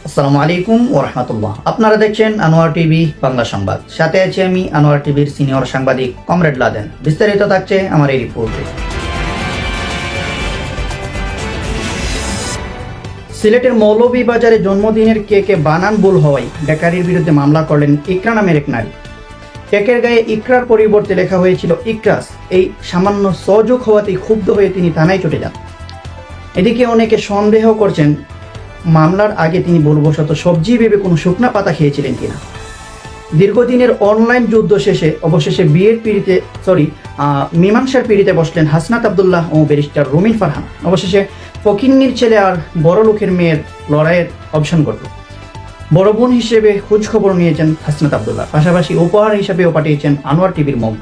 আসসালামু আলাইকুম ওয়া রাহমাতুল্লাহ। আপনারা দেখছেন আনোয়ার টিভি বাংলা সংবাদ। সাথে আছি আমি আনোয়ার টিভির সিনিয়র সাংবাদিক কমরেড লাদেন। বিস্তারিত থাকছে আমার এই রিপোর্টে। সিলেটের মৌলভীবাজারে জন্মদিনের কেকে বানান ভুল হওয়ায় বেকারির বিরুদ্ধে মামলা করলেন ইকরা নামের এক নারী। কেকের গায়ে ইকরার পরিবর্তে লেখা হয়েছিল ইকরাস। এই সামান্য সযোগ হওয়াতেই ক্ষুব্ধ হয়ে তিনি থানায় ছুটে যান। এদিকে অনেকে সন্দেহ করছেন মামলার আগে তিনি ভুলবশত সবজি ভেবে কোনো শুকনা পাতা খেয়েছিলেন কিনা। দীর্ঘদিনের অনলাইন যুদ্ধ শেষে অবশেষে মীমাংসার পিড়িতে বসলেন হাসনাত আবদুল্লাহ ও ব্যারিস্টার রুমিন ফারহান। অবশেষে ফকিন্নির ছেলে আর বড় লোকের মেয়ের লড়াইয়ের অবসান ঘটল। বড় বোন হিসেবে খোঁজ খবর নিয়েছেন হাসনাত আবদুল্লাহ, পাশাপাশি উপহার হিসেবেও পাঠিয়েছেন আনোয়ার টিভির মগ।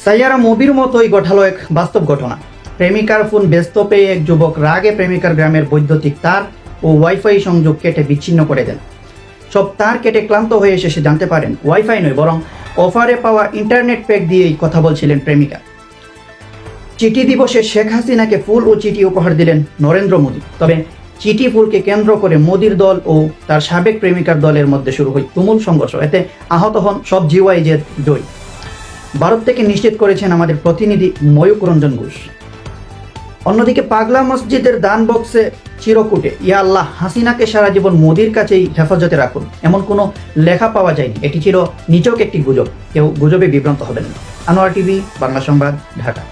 সাইয়ারা মুভির মতোই ঘটালো এক বাস্তব ঘটনা। প্রেমিকার ফোন ব্যস্ত পেয়ে এক যুবক রাগে প্রেমিকার গ্রামের বৈদ্যুতিক তার ও ওয়াইফাই সংযোগ কেটে বিচ্ছিন্ন করে দেন। সব তার কেটে ক্লান্ত হয়ে এসে সে জানতে পারেন ওয়াইফাই নয়, বরং অফারে পাওয়া ইন্টারনেট প্যাক দিয়েই কথা বলছিলেন প্রেমিকা। চিঠি দিবসে শেখ হাসিনাকে ফুল ও চিঠি উপহার দিলেন নরেন্দ্র মোদী। তবে চিঠি ফুলকে কেন্দ্র করে মোদীর দল ও তার সাবেক প্রেমিকার দলের মধ্যে শুরু হয় তুমুল সংঘর্ষ। এতে আহত হন সব জিওয়াইজের জয়। ভারত থেকে নিশ্চিত করেছেন আমাদের প্রতিনিধি ময়ূক রঞ্জন ঘোষ। অন্যদিকে পাগলা মসজিদের দান বক্সে চিরকুটে ইয়া আল্লাহ হাসিনাকে সারা জীবন মোদির কাছেই হেফাজতে রাখুন, এমন কোনো লেখা পাওয়া যায়নি। এটি ছিল নিছক একটি গুজব। কেউ গুজবে বিভ্রান্ত হবেন না। আনোয়ার টিভি বাংলা সংবাদ, ঢাকা।